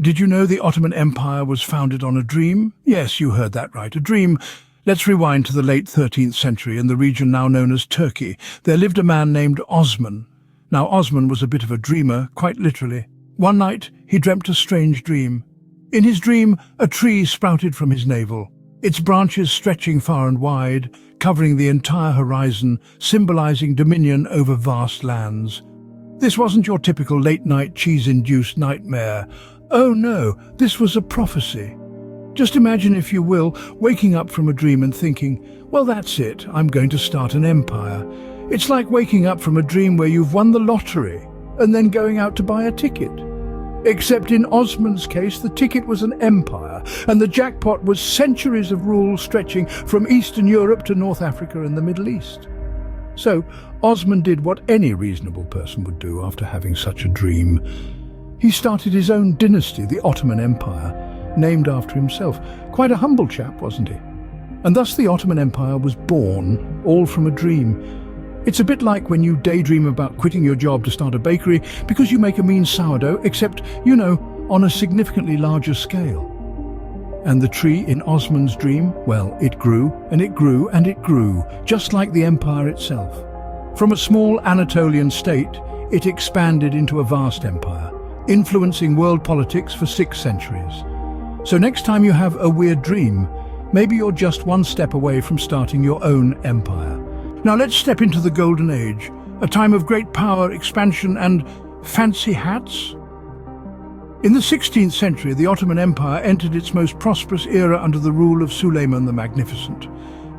Did you know the Ottoman Empire was founded on a dream? Yes, you heard that right, a dream. Let's rewind to the late 13th century in the region now known as Turkey. There lived a man named Osman. Now, Osman was a bit of a dreamer, quite literally. One night, he dreamt a strange dream. In his dream, a tree sprouted from his navel, its branches stretching far and wide, covering the entire horizon, symbolizing dominion over vast lands. This wasn't your typical late-night cheese-induced nightmare. Oh no, this was a prophecy. Just imagine, if you will, waking up from a dream and thinking, well, that's it, I'm going to start an empire. It's like waking up from a dream where you've won the lottery and then going out to buy a ticket. Except in Osman's case, the ticket was an empire, and the jackpot was centuries of rule stretching from Eastern Europe to North Africa and the Middle East. So, Osman did what any reasonable person would do after having such a dream. He started his own dynasty, the Ottoman Empire, named after himself. Quite a humble chap, wasn't he? And thus the Ottoman Empire was born, all from a dream. It's a bit like when you daydream about quitting your job to start a bakery because you make a mean sourdough, except, you know, on a significantly larger scale. And the tree in Osman's dream, well, it grew and it grew and it grew, just like the empire itself. From a small Anatolian state, it expanded into a vast empire, influencing world politics for 6 centuries. So next time you have a weird dream, maybe you're just one step away from starting your own empire. Now let's step into the Golden Age, a time of great power, expansion and fancy hats. In the 16th century, the Ottoman Empire entered its most prosperous era under the rule of Suleiman the Magnificent.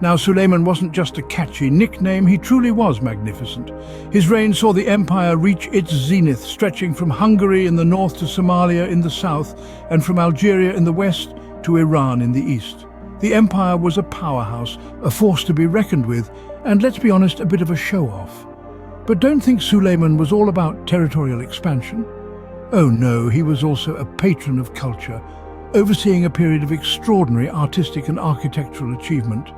Now, Suleiman wasn't just a catchy nickname, he truly was magnificent. His reign saw the empire reach its zenith, stretching from Hungary in the north to Somalia in the south, and from Algeria in the west to Iran in the east. The empire was a powerhouse, a force to be reckoned with, and let's be honest, a bit of a show-off. But don't think Suleiman was all about territorial expansion. Oh no, he was also a patron of culture, overseeing a period of extraordinary artistic and architectural achievement.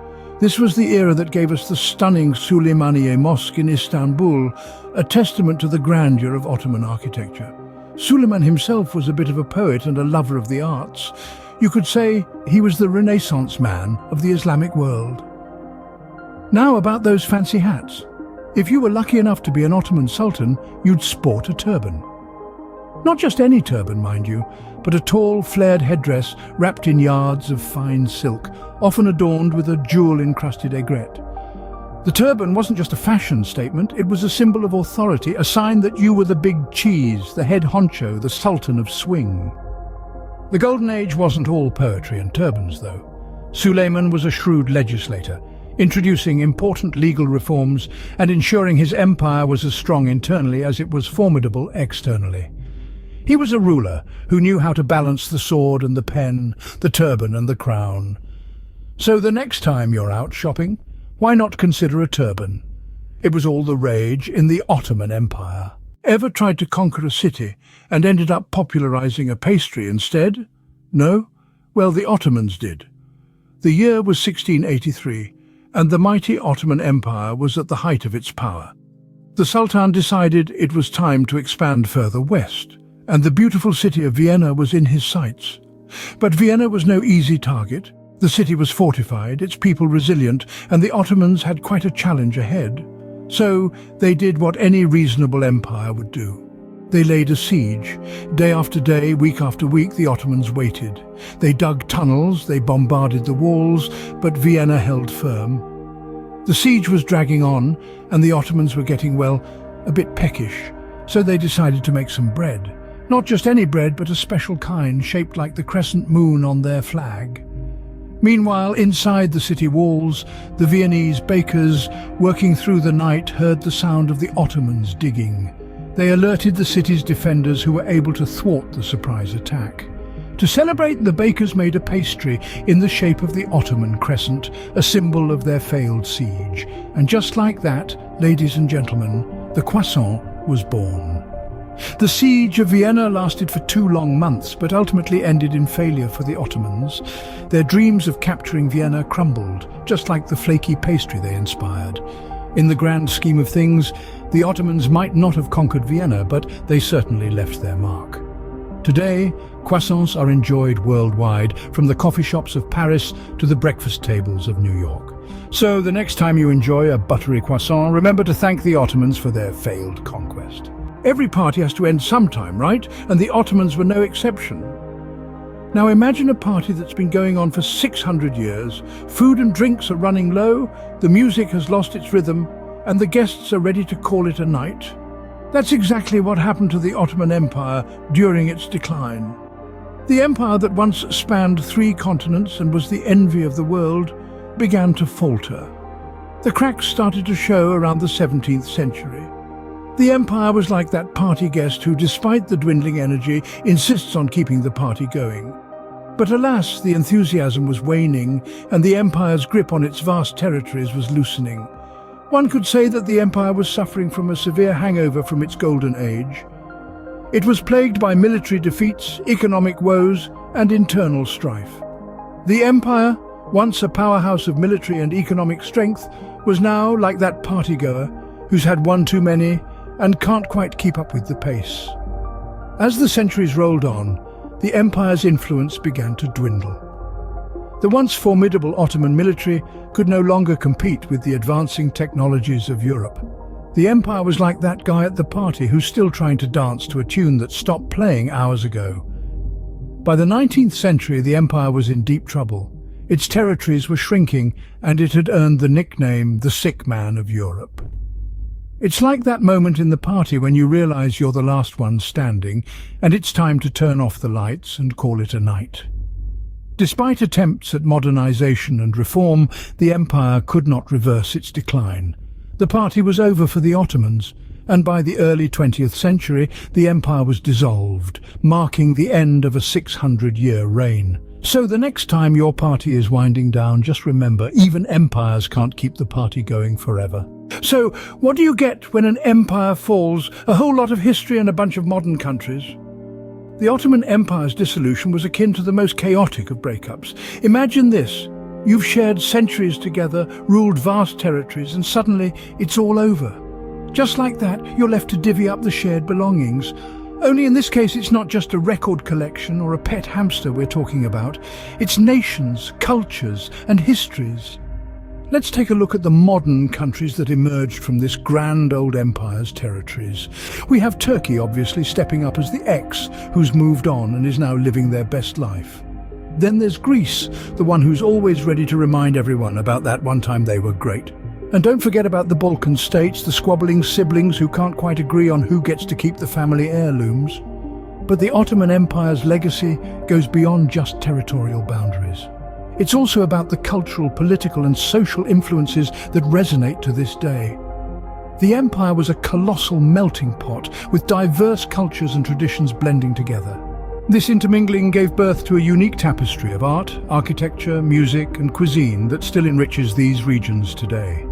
This was the era that gave us the stunning Süleymaniye Mosque in Istanbul, a testament to the grandeur of Ottoman architecture. Suleiman himself was a bit of a poet and a lover of the arts. You could say he was the Renaissance man of the Islamic world. Now about those fancy hats. If you were lucky enough to be an Ottoman Sultan, you'd sport a turban. Not just any turban, mind you, but a tall, flared headdress wrapped in yards of fine silk, often adorned with a jewel-encrusted aigrette. The turban wasn't just a fashion statement, it was a symbol of authority, a sign that you were the big cheese, the head honcho, the Sultan of Swing. The Golden Age wasn't all poetry and turbans, though. Suleiman was a shrewd legislator, introducing important legal reforms and ensuring his empire was as strong internally as it was formidable externally. He was a ruler who knew how to balance the sword and the pen, the turban and the crown. So the next time you're out shopping, why not consider a turban? It was all the rage in the Ottoman Empire. Ever tried to conquer a city and ended up popularizing a pastry instead? No? Well, the Ottomans did. The year was 1683, and the mighty Ottoman Empire was at the height of its power. The Sultan decided it was time to expand further west, and the beautiful city of Vienna was in his sights. But Vienna was no easy target. The city was fortified, its people resilient, and the Ottomans had quite a challenge ahead. So they did what any reasonable empire would do. They laid a siege. Day after day, week after week, the Ottomans waited. They dug tunnels, they bombarded the walls, but Vienna held firm. The siege was dragging on, and the Ottomans were getting, well, a bit peckish. So they decided to make some bread. Not just any bread, but a special kind shaped like the crescent moon on their flag. Meanwhile, inside the city walls, the Viennese bakers, working through the night, heard the sound of the Ottomans digging. They alerted the city's defenders, who were able to thwart the surprise attack. To celebrate, the bakers made a pastry in the shape of the Ottoman crescent, a symbol of their failed siege. And just like that, ladies and gentlemen, the croissant was born. The siege of Vienna lasted for 2 long months, but ultimately ended in failure for the Ottomans. Their dreams of capturing Vienna crumbled, just like the flaky pastry they inspired. In the grand scheme of things, the Ottomans might not have conquered Vienna, but they certainly left their mark. Today, Croissants are enjoyed worldwide, from the coffee shops of Paris to the breakfast tables of New York. So the next time you enjoy a buttery croissant, remember to thank the Ottomans for their failed conquest. Every party has to end sometime, right? And the Ottomans were no exception. Now imagine a party that's been going on for 600 years. Food and drinks are running low, the music has lost its rhythm, and the guests are ready to call it a night. That's exactly what happened to the Ottoman Empire during its decline. The empire that once spanned 3 continents and was the envy of the world began to falter. The cracks started to show around the 17th century. The empire was like that party guest who, despite the dwindling energy, insists on keeping the party going. But alas, the enthusiasm was waning, and the empire's grip on its vast territories was loosening. One could say that the empire was suffering from a severe hangover from its golden age. It was plagued by military defeats, economic woes, and internal strife. The empire, once a powerhouse of military and economic strength, was now like that partygoer who's had one too many and can't quite keep up with the pace. As the centuries rolled on, the empire's influence began to dwindle. The once formidable Ottoman military could no longer compete with the advancing technologies of Europe. The empire was like that guy at the party who's still trying to dance to a tune that stopped playing hours ago. By the 19th century, the empire was in deep trouble. Its territories were shrinking, and it had earned the nickname the sick man of Europe. It's like that moment in the party when you realize you're the last one standing, and it's time to turn off the lights and call it a night. Despite attempts at modernization and reform, the empire could not reverse its decline. The party was over for the Ottomans, and by the early 20th century, the empire was dissolved, marking the end of a 600-year reign. So the next time your party is winding down, just remember, even empires can't keep the party going forever. So, what do you get when an empire falls? A whole lot of history and a bunch of modern countries. The Ottoman Empire's dissolution was akin to the most chaotic of breakups. Imagine this. You've shared centuries together, ruled vast territories, and suddenly it's all over. Just like that, you're left to divvy up the shared belongings. Only in this case, it's not just a record collection or a pet hamster we're talking about. It's nations, cultures, and histories. Let's take a look at the modern countries that emerged from this grand old empire's territories. We have Turkey, obviously, stepping up as the ex, who's moved on and is now living their best life. Then there's Greece, the one who's always ready to remind everyone about that one time they were great. And don't forget about the Balkan states, the squabbling siblings who can't quite agree on who gets to keep the family heirlooms. But the Ottoman Empire's legacy goes beyond just territorial boundaries. It's also about the cultural, political and social influences that resonate to this day. The empire was a colossal melting pot with diverse cultures and traditions blending together. This intermingling gave birth to a unique tapestry of art, architecture, music and cuisine that still enriches these regions today.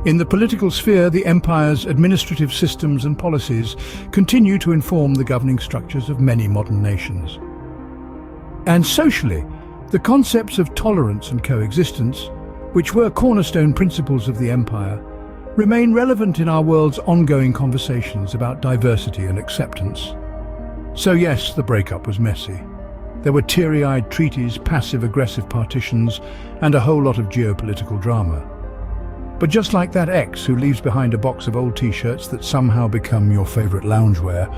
In the political sphere, the empire's administrative systems and policies continue to inform the governing structures of many modern nations. And socially, the concepts of tolerance and coexistence, which were cornerstone principles of the empire, remain relevant in our world's ongoing conversations about diversity and acceptance. So yes, the breakup was messy. There were teary-eyed treaties, passive-aggressive partitions, and a whole lot of geopolitical drama. But just like that ex who leaves behind a box of old t-shirts that somehow become your favorite loungewear,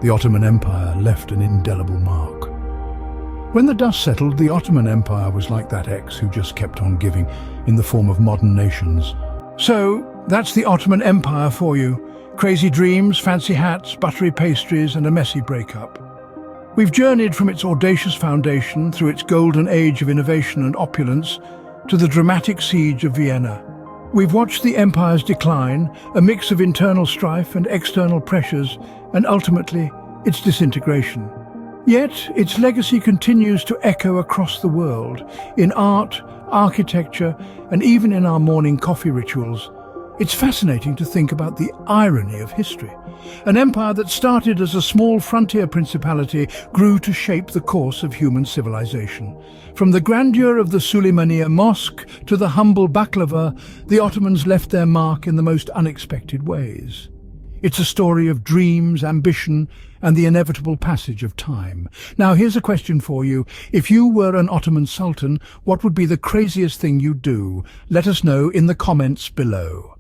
the Ottoman Empire left an indelible mark. When the dust settled, the Ottoman Empire was like that ex who just kept on giving in the form of modern nations. So, that's the Ottoman Empire for you. Crazy dreams, fancy hats, buttery pastries, and a messy breakup. We've journeyed from its audacious foundation through its golden age of innovation and opulence to the dramatic siege of Vienna. We've watched the empire's decline, a mix of internal strife and external pressures, and ultimately, its disintegration. Yet, its legacy continues to echo across the world, in art, architecture, and even in our morning coffee rituals. It's fascinating to think about the irony of history. An empire that started as a small frontier principality grew to shape the course of human civilization. From the grandeur of the Suleimaniye Mosque to the humble baklava, the Ottomans left their mark in the most unexpected ways. It's a story of dreams, ambition, and the inevitable passage of time. Now, here's a question for you. If you were an Ottoman Sultan, what would be the craziest thing you'd do? Let us know in the comments below.